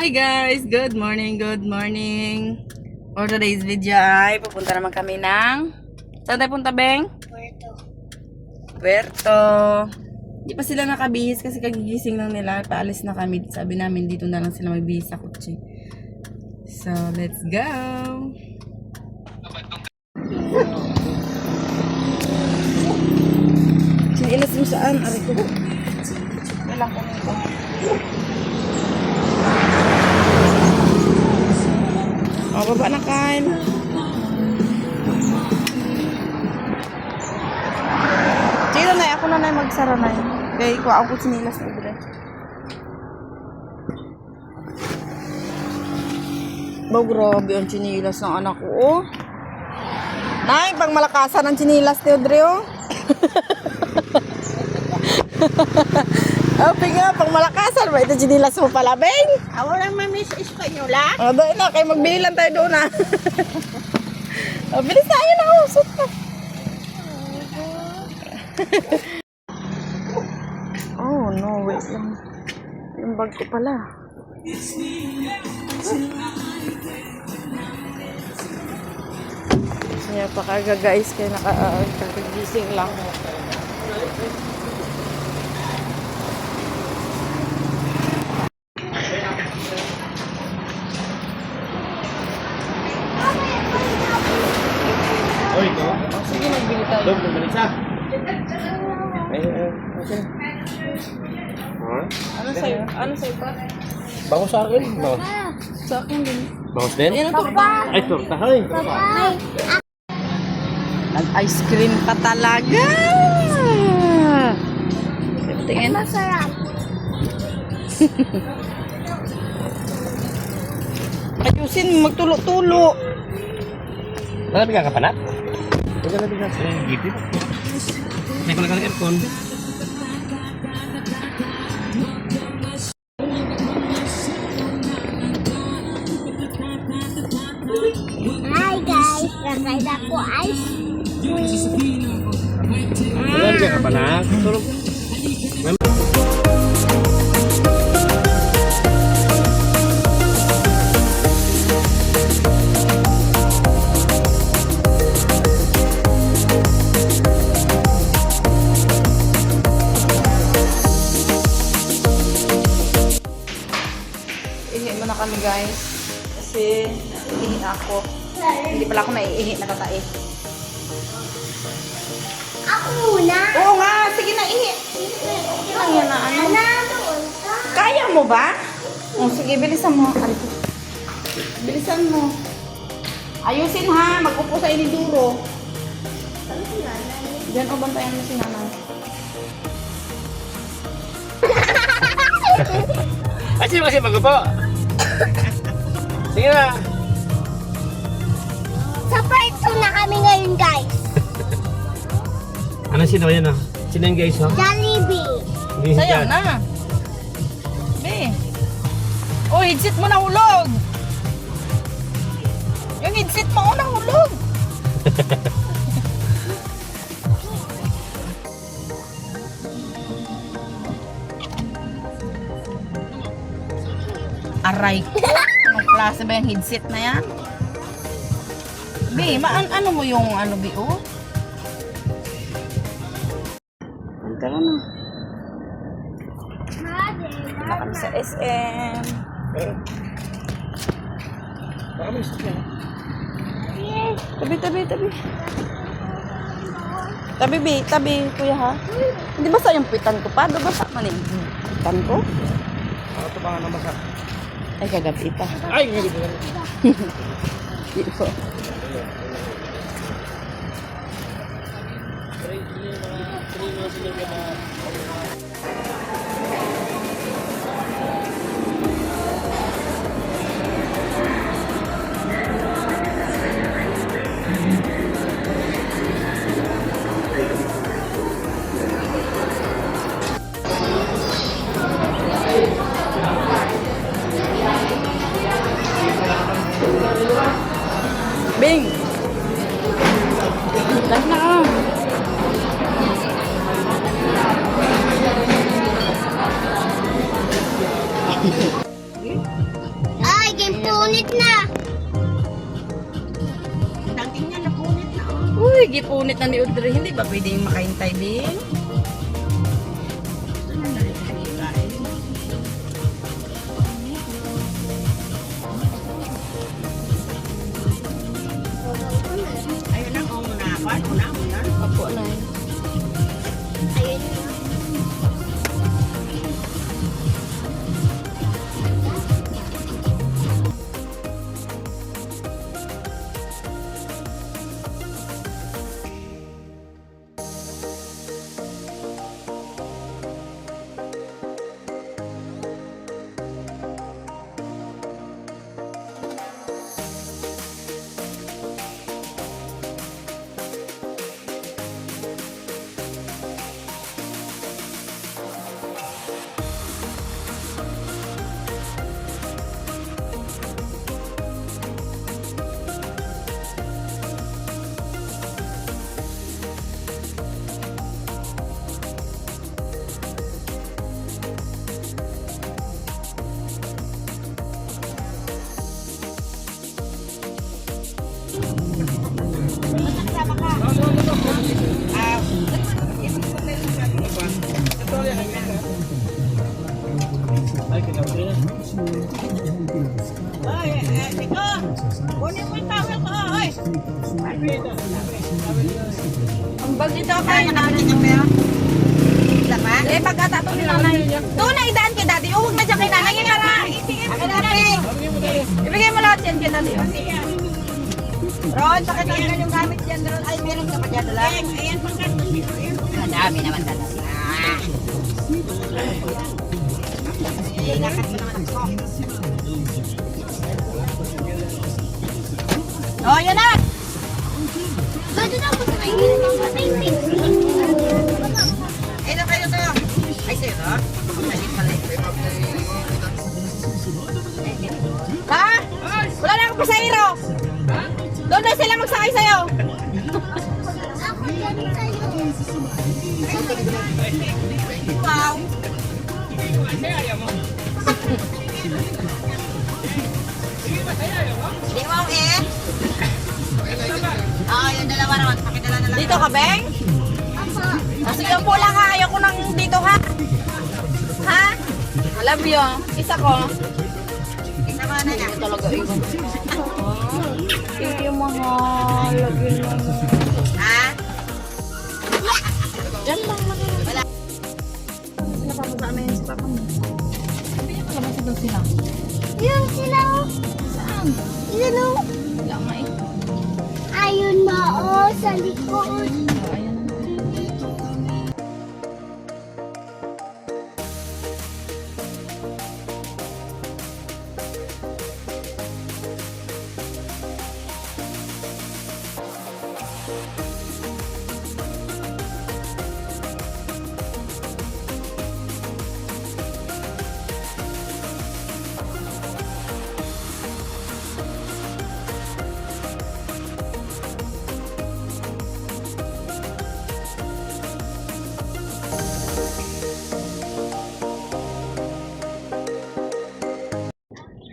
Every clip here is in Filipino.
Hi guys! Good morning, good morning! For today's video ay pupunta naman kami ng... Saan tayo punta, Beng? Puerto. Hindi pa sila nakabihis kasi kagigising lang nila. Paalis na kami. Sabi namin dito na lang sila magbihis sa kutsi. So, let's go! Sinilas mo saan? Aray ko. Walang kumito. O, baba na kain. Sige na, ako na magsara na yun. Kaya ko ako sinilas na ibigay. Ba, grabe ang sinilas ng anak ko, oh. Nay, pang malakasan ang sinilas ni Audrey, oh. Okay nga, pang malakasan ba? Ito sinilas mo pala, Beng? Ako lang mamiss Espanyola. O, doon na. Kaya magbihilan tayo doon, ha. O, bilis na. Ayun na, usot na. Oh, no. Wait lang. Yung bag ko pala. Kaya pa kaga, guys. Kaya nakagising lang. Oh, ito? Sige, magbili tayo. Dog, magbalik sa. Okay. Ano sa'yo? Ano sa'yo pa? Bago sa akin. Bago. Sa akin din. Bangos din? Ayan ang torta. Ay, torta. Hay. Nag-ice cream pa talaga. Tingin. Masarap. Ayusin mo, magtulo-tulo. Nalabig ka pa na? Huwag ka nalabig na sa gipit. May ko lang ang aircon. Hi guys, kakain ako ice cream. Nalabig ka pa na? Tulog. Ihi mo na kami, guys. Kasi ihi ako. Hindi pala ako naiihi, nakatae. Ako muna. Oo nga, sige na, ihi. Okay lang yan na ano. Doon ka. Kaya mo ba? O, sige, bilisan mo. Arito. Bilisan mo. Ayusin ha, mag-upo sa iniduro. Diyan o, bantayan mo si nanay. Ay, sino kasi magpo? Sige na. Sa part 2 na kami ngayon guys. Ano sino yan ah? Sino yung guys oh? Jollibee. Hindi Sayaw siya. na. Be. Oh, headset mo nahulog. Yung headset mo nahulog. Aray ko. Anong klase ba yung headset na yan? Be, ano mo yung ano, Be, oh? Punta ka na. Punta kami sa SM. Baka may sakyan. Tabi. Tabi, Be. Tabi, kuya, ha? Hindi ba sa yung pitan ko pa? Doon ba sa manin? Pitan ko? Ako ito ba nga naman sa... Ay, kagabi pa. Ay, hindi ko lang. Dito. Bing! Live na ka. Sige. Napunit na. Tangking niya napunit na. Uy, gipunit na ni Audrey. Hindi ba pwedeng makahintay din? Ayun na, umunapan. Una. Opo na. Ayun na. Ay, kinauwi na. Ay, Tiko. Kunin mo yung towel ko. Ay. Ang bag dito kay Nakakita niyo ba yun? Diba? Eh, pagkatato ni nanay. Doon na idaan kay daddy. Huwag na dyan kay nanay. Yung para. Ibigay mo lahat yan kay daddy. Ron, pakitanggal yung gamit dyan, Ron. Ay, meron ka pa dyan, dala? Ayan, pagkatapos dito. Madami naman dala. Inakat mo naman ako. Oh, yan na! Ba't na ako sa kayo? Ay, na kayo to. Ay, sa'yo to? Ay, pala. Ha? Wala na akong pasahero. Doon na sila magsakay sa'yo. Ako yan sa'yo. Wow. Di wow eh. Yung dalawa ron. Pakidala na lang. Dito ka, Beng? Ako. Sige, upo lang ha. Ayoko nang dito ha. Ha? I love you. Isa ko. Isa mo na yan. Talaga iwan. Iyo, mahal. Lagi na. Ha? Diyan lang lang. Wala. Napapasama yun si Papa mo. Sabi niya doon sila. Yan sila. Saan? Yan o. Wala nga eh. Ayun na o, sa likod. Ayan na.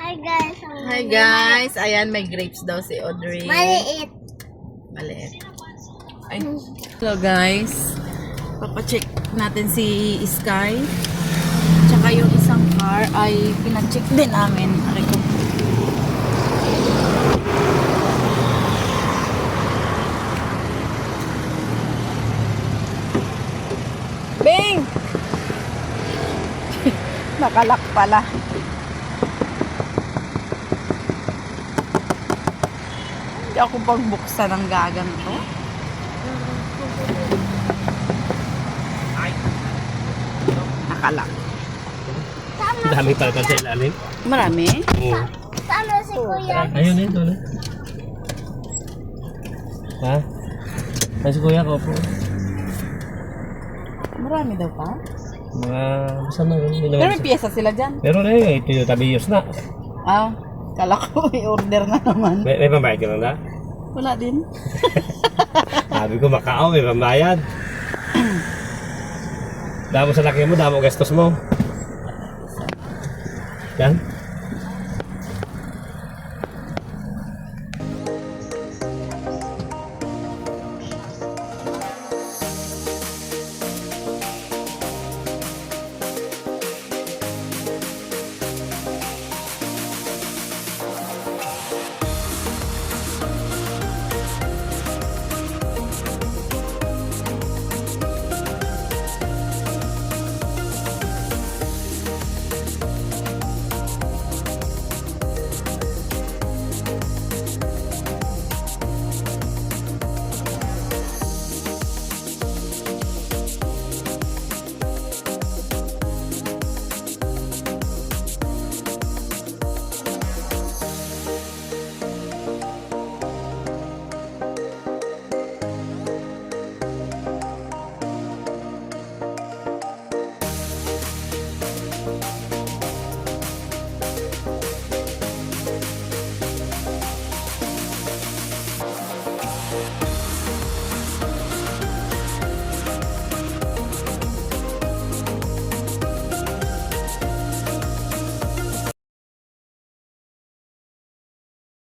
Hi guys. Hi guys, ayan may grapes daw si Audrey. Maliit. Maliit. Ay. Hello guys. Papacheck natin si Sky. Tsaka yung isang car ay pinacheck din namin. Aray ko. Bing! Nakalak pala. Hindi ako pagbuksan ng gagang to. Nakalak. Ang dami pala pa sa ilalim. Marami? Oo. Sama si Kuya. Ayun eh, doon eh. Ha? Ay, si kuya ko po. Marami daw pa. Mga, basta na yun. Pero may pyesa sila dyan. Meron eh, ito yung tabi yus na. Ah, kala ko may order na naman. May pambayad ka lang na? Wala din. Sabi ko, Macau, may pambayad. Damo sa laki mo, damo gastos mo. Yan.